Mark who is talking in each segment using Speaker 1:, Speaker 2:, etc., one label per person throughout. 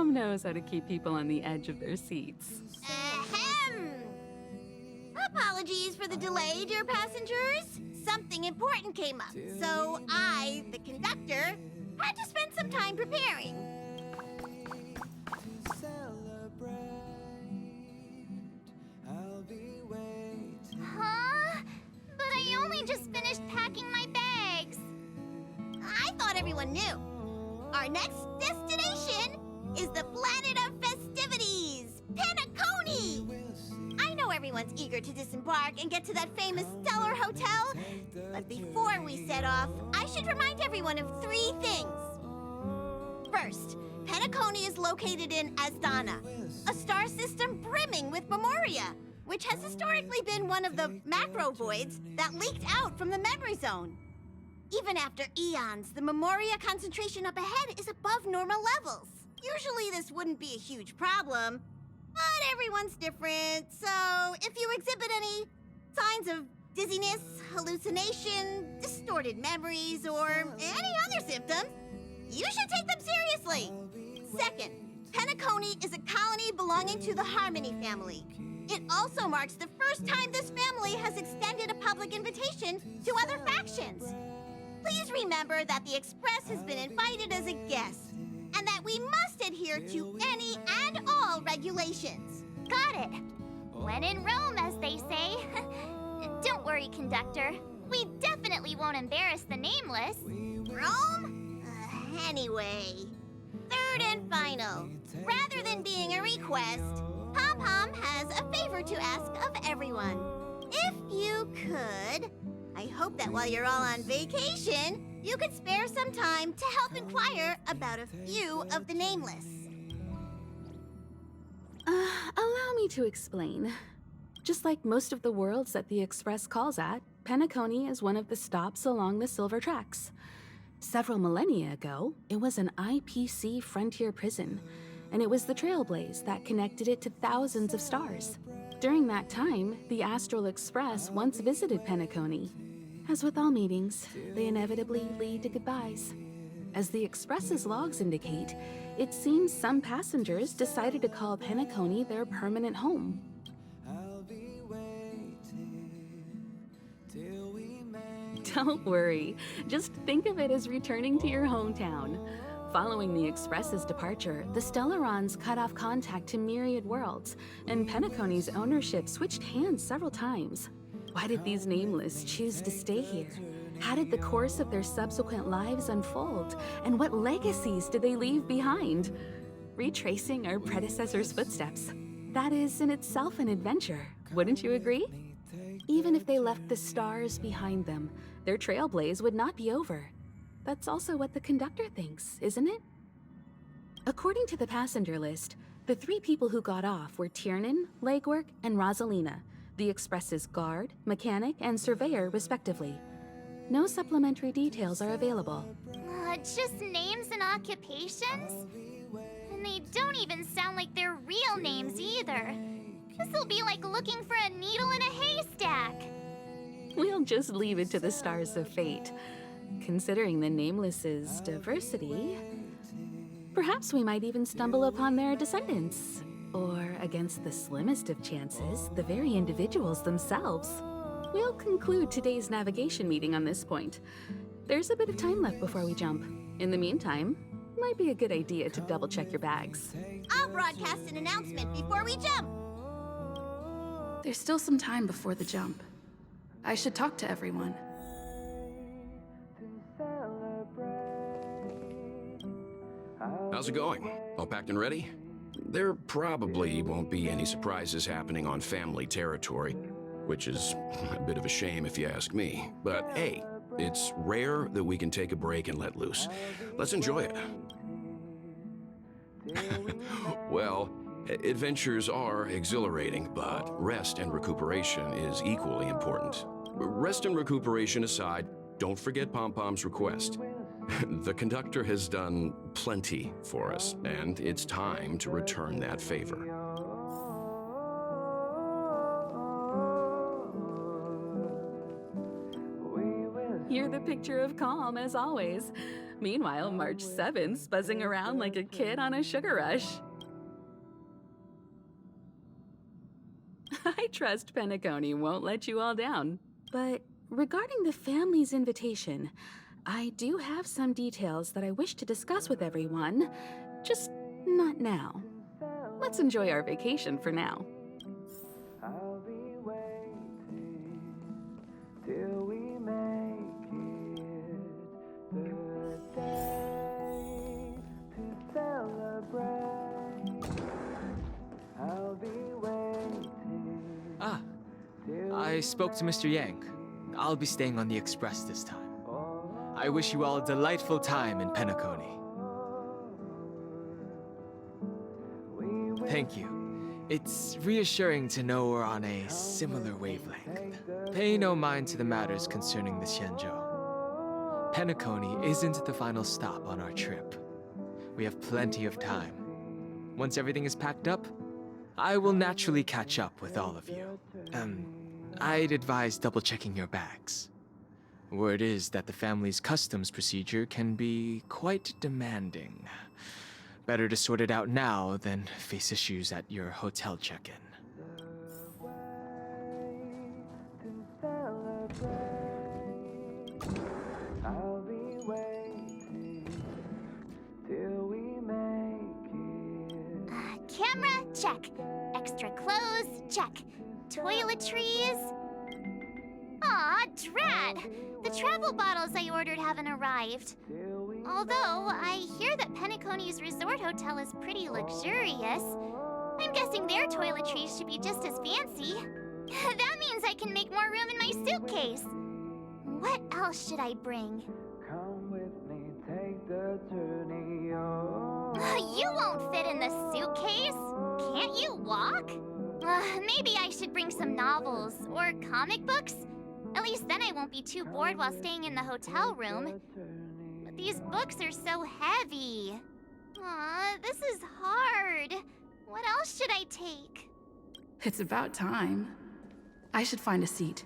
Speaker 1: Tom knows how to keep people on the edge of their seats.
Speaker 2: Ahem! Apologies for the delay, dear passengers. Something important came up, so I, the conductor, had to spend some time preparing.
Speaker 3: Huh? But I only just finished packing my bags.
Speaker 2: I thought everyone knew. Our next destination is the planet of festivities, Penacony! I know everyone's eager to disembark and get to that famous stellar hotel, but before we set off, I should remind everyone of 3 things. First, Penacony is located in Asdana, a star system brimming with memoria, which has historically been one of the macro voids that leaked out from the memory zone. Even after eons, the memoria concentration up ahead is above normal levels. Usually this wouldn't be a huge problem, but everyone's different, so if you exhibit any signs of dizziness, hallucination, distorted memories, or any other symptoms, you should take them seriously. Second, Penacony is a colony belonging to the Harmony family. It also marks the first time this family has extended a public invitation to other factions. Please remember that the Express has been invited as a guest, and that we must adhere to any and all regulations.
Speaker 3: Got it. When in Rome, as they say. Don't worry, conductor. We definitely won't embarrass the nameless.
Speaker 2: Rome? Anyway, third and final. Rather than being a request, Pom-Pom has a favor to ask of everyone. If you could, I hope that while you're all on vacation, you could spare some time to help inquire about a few of the nameless.
Speaker 1: Allow me to explain. Just like most of the worlds that the Express calls at, Penacony is one of the stops along the Silver Tracks. Several millennia ago, it was an IPC frontier prison, and it was the Trailblazer that connected it to thousands of stars. During that time, the Astral Express once visited Penacony. As with all meetings, they inevitably lead to goodbyes. As the Express's logs indicate, it seems some passengers decided to call Penacony their permanent home. Don't worry, just think of it as returning to your hometown. Following the Express's departure, the Stellarons cut off contact to myriad worlds, and Penacony's ownership switched hands several times. Why did these nameless choose to stay here? How did the course of their subsequent lives unfold? And what legacies did they leave behind? Retracing our predecessors' footsteps. That is in itself an adventure, wouldn't you agree? Even if they left the stars behind them, their trailblaze would not be over. That's also what the conductor thinks, isn't it? According to the passenger list, the 3 people who got off were Tiernan, Legwork, and Rosalina, the Express's guard, mechanic, and surveyor, respectively. No supplementary details are available.
Speaker 3: Just names and occupations? And they don't even sound like their real names either. This'll be like looking for a needle in a haystack.
Speaker 1: We'll just leave it to the stars of fate. Considering the Nameless's diversity, perhaps we might even stumble upon their descendants. Or, against the slimmest of chances, the very individuals themselves. We'll conclude today's navigation meeting on this point. There's a bit of time left before we jump. In the meantime, might be a good idea to double-check your bags.
Speaker 2: I'll broadcast an announcement before we jump.
Speaker 4: There's still some time before the jump. I should talk to everyone.
Speaker 5: How's it going? All packed and ready? There probably won't be any surprises happening on family territory, which is a bit of a shame if you ask me. But hey, it's rare that we can take a break and let loose. Let's enjoy it. Well, adventures are exhilarating, but rest and recuperation is equally important. Rest and recuperation aside, don't forget Pom-Pom's request. The conductor has done plenty for us, and it's time to return that favor.
Speaker 1: You're the a picture of calm as always. Meanwhile, March 7th's buzzing around like a kid on a sugar rush. I trust Penacony won't let you all down. But regarding the family's invitation, I do have some details that I wish to discuss with everyone, just not now. Let's enjoy our vacation for now.
Speaker 6: I'll be waiting till we make it the day to celebrate. I'll be waiting.
Speaker 7: Ah, I spoke to Mr. Yang. I'll be staying on the Express this time. I wish you all a delightful time in Penacony. Thank you. It's reassuring to know we're on a similar wavelength. Pay no mind to the matters concerning the Xianzhou. Penacony isn't the final stop on our trip. We have plenty of time. Once everything is packed up, I will naturally catch up with all of you. I'd advise double-checking your bags. Word is that the family's customs procedure can be quite demanding. Better to sort it out now than face issues at your hotel check-in.
Speaker 6: I'll be waiting till we make it.
Speaker 3: Camera, check. Extra clothes, check. Toiletries. Aw, drat! The travel bottles I ordered haven't arrived. Although, I hear that Penacony's resort hotel is pretty luxurious. I'm guessing their toiletries should be just as fancy. That means I can make more room in my suitcase. What else should I bring?
Speaker 6: Come with me, take the journey on.
Speaker 3: You won't fit in the suitcase. Can't you walk? Maybe I should bring some novels or comic books. At least then I won't be too bored while staying in the hotel room. But these books are so heavy. Aw, this is hard. What else should I take?
Speaker 4: It's about time. I should find a seat.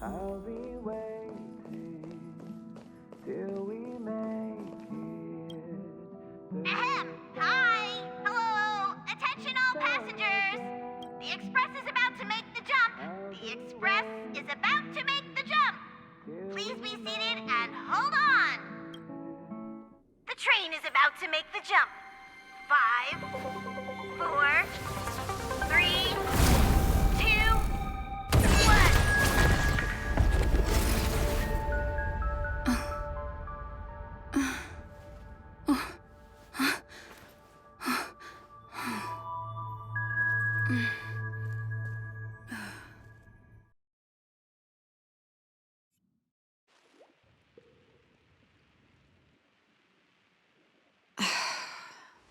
Speaker 6: I'll be waiting till we make it.
Speaker 2: Ahem! Hi! Hello! Attention all passengers! The Express is about to make the jump! The Express is about to make the jump! Please be seated and hold on! The train is about to make the jump. 5, 4, 3, 2,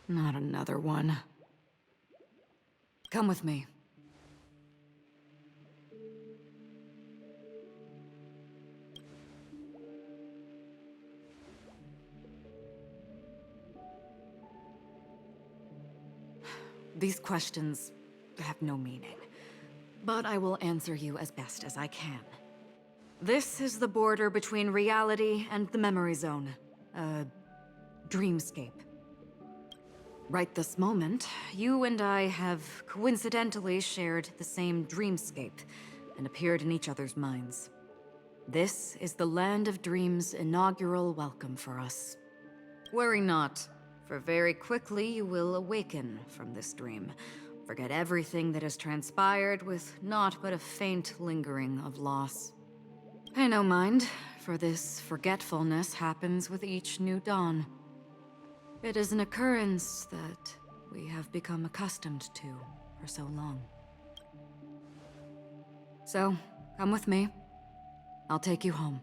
Speaker 8: Not another one. Come with me. These questions have no meaning, but I will answer you as best as I can. This is the border between reality and the memory zone, a dreamscape. Right this moment, you and I have coincidentally shared the same dreamscape and appeared in each other's minds. This is the Land of Dreams' inaugural welcome for us. Worry not, for very quickly you will awaken from this dream, forget everything that has transpired with naught but a faint lingering of loss. Pay no mind, for this forgetfulness happens with each new dawn. It is an occurrence that we have become accustomed to for so long. So, come with me. I'll take you home.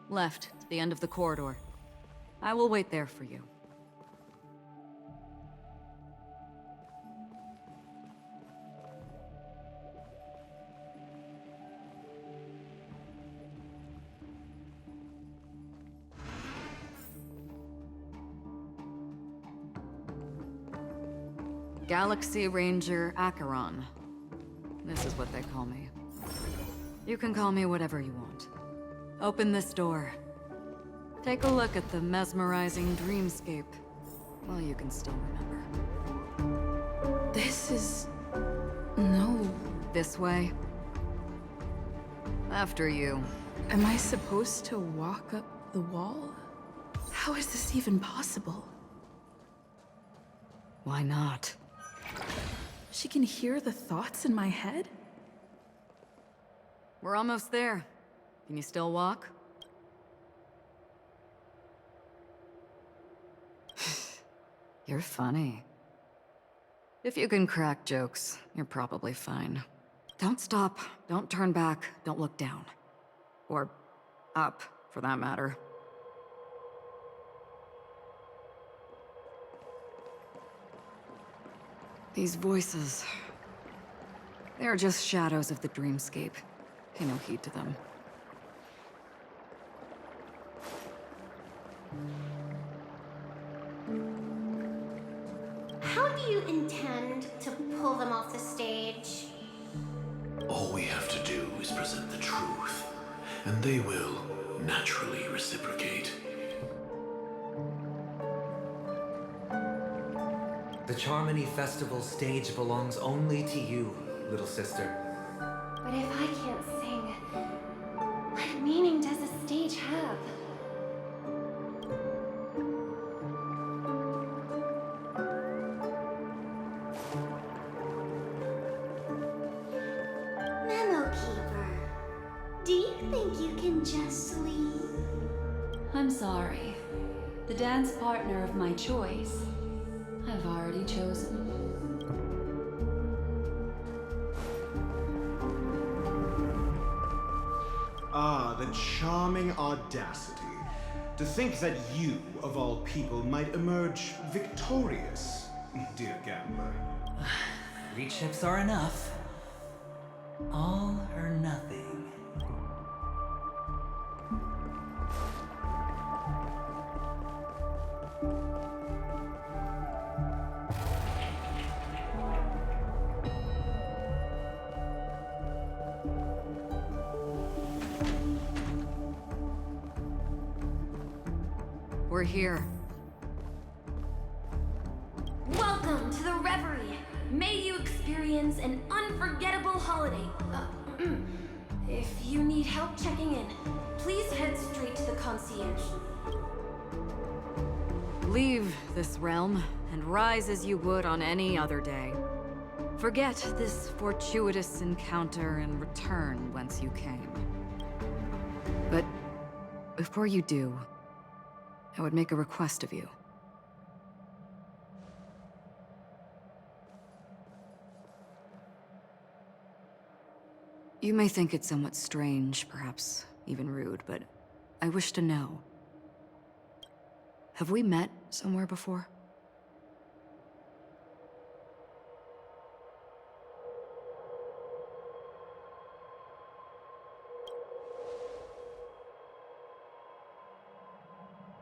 Speaker 8: Left, to the end of the corridor. I will wait there for you. Galaxy Ranger Acheron. This is what they call me. You can call me whatever you want. Open this door. Take a look at the mesmerizing dreamscape while you can still remember.
Speaker 4: This is... no.
Speaker 8: This way. After you.
Speaker 4: Am I supposed to walk up the wall? How is this even possible?
Speaker 8: Why not?
Speaker 4: She can hear the thoughts in my head?
Speaker 8: We're almost there. Can you still walk? You're funny. If you can crack jokes, you're probably fine. Don't stop, don't turn back, don't look down. Or up, for that matter. These voices... they're just shadows of the dreamscape. Pay no heed to them.
Speaker 9: How do you intend to pull them off the stage?
Speaker 10: All we have to do is present the truth, and they will naturally reciprocate.
Speaker 11: The Charmony Festival stage belongs only to you, little sister.
Speaker 9: But if I can't sing, what meaning does a stage have? Memo Keeper, do you think you can just leave?
Speaker 1: I'm sorry. The dance partner of my choice, I've already chosen.
Speaker 12: Ah, the charming audacity. To think that you, of all people, might emerge victorious, dear gambler.
Speaker 11: 3 chips are enough. All or nothing.
Speaker 8: We're here.
Speaker 9: Welcome to the Reverie. May you experience an unforgettable holiday. If you need help checking in, please head straight to the concierge.
Speaker 8: Leave this realm and rise as you would on any other day. Forget this fortuitous encounter and return whence you came. But before you do, I would make a request of you. You may think it somewhat strange, perhaps even rude, but I wish to know. Have we met somewhere before?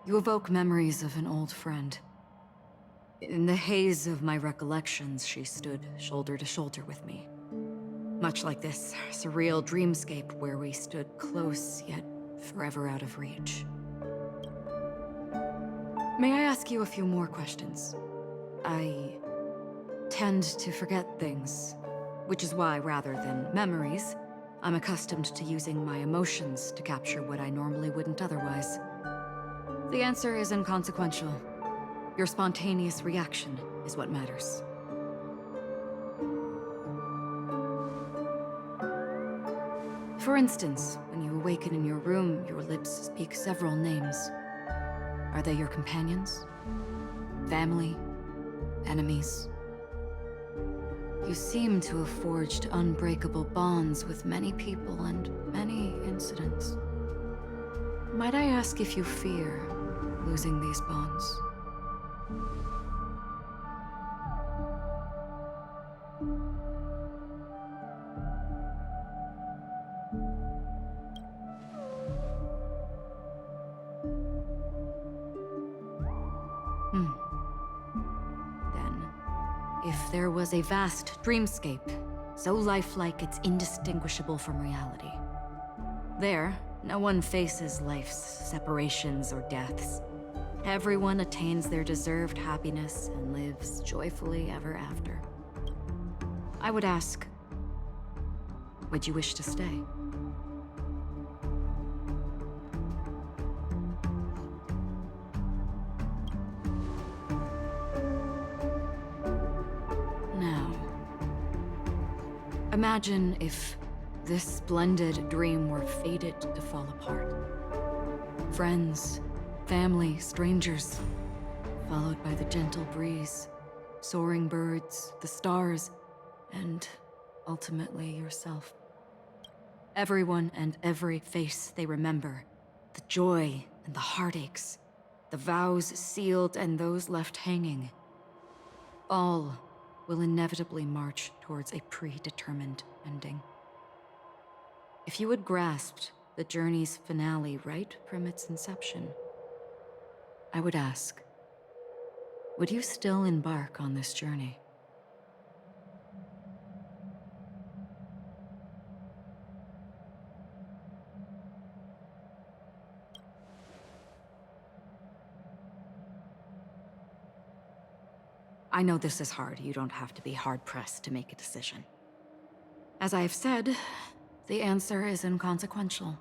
Speaker 8: You evoke memories of an old friend. In the haze of my recollections, she stood shoulder to shoulder with me. Much like this surreal dreamscape where we stood close, yet forever out of reach. May I ask you a few more questions? I tend to forget things, which is why, rather than memories, I'm accustomed to using my emotions to capture what I normally wouldn't otherwise. The answer is inconsequential. Your spontaneous reaction is what matters. For instance, when you awaken in your room, your lips speak several names. Are they your companions? Family? Enemies? You seem to have forged unbreakable bonds with many people and many incidents. Might I ask if you fear losing these bonds? Then, if there was a vast dreamscape, so lifelike it's indistinguishable from reality. There, no one faces life's separations or deaths. Everyone attains their deserved happiness and lives joyfully ever after. I would ask, would you wish to stay? Now, imagine if this splendid dream were fated to fall apart. Friends, family, strangers, followed by the gentle breeze, soaring birds, the stars, and ultimately yourself. Everyone and every face they remember, the joy and the heartaches, the vows sealed and those left hanging, all will inevitably march towards a predetermined ending. If you had grasped the journey's finale right from its inception, I would ask, would you still embark on this journey? I know this is hard. You don't have to be hard-pressed to make a decision. As I have said, the answer is inconsequential.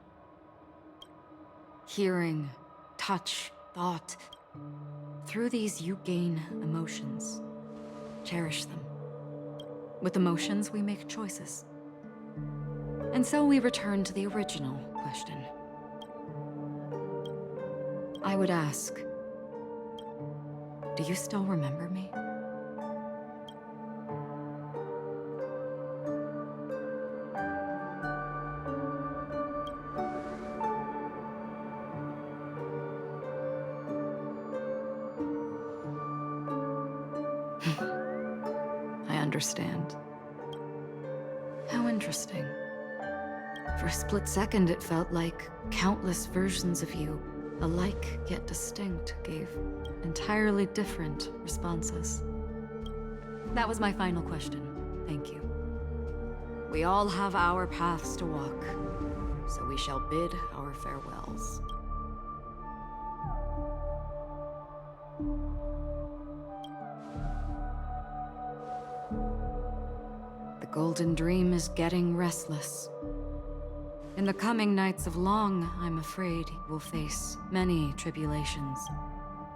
Speaker 8: Hearing, touch, thought. Through these, you gain emotions. Cherish them. With emotions, we make choices. And so we return to the original question. I would ask, do you still remember me? I understand. How interesting. For a split second, it felt like countless versions of you, alike yet distinct, gave entirely different responses. That was my final question. Thank you. We all have our paths to walk, so we shall bid our farewells. The Golden Dream is getting restless. In the coming nights of Long, I'm afraid you will face many tribulations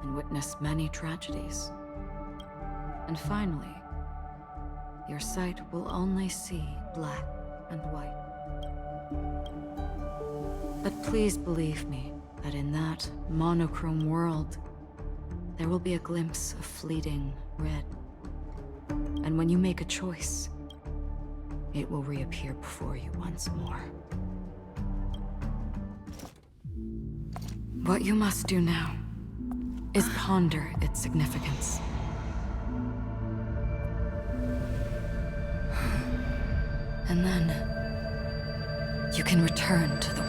Speaker 8: and witness many tragedies. And finally, your sight will only see black and white. But please believe me that in that monochrome world, there will be a glimpse of fleeting red. And when you make a choice, it will reappear before you once more. What you must do now is ponder its significance. And then you can return to the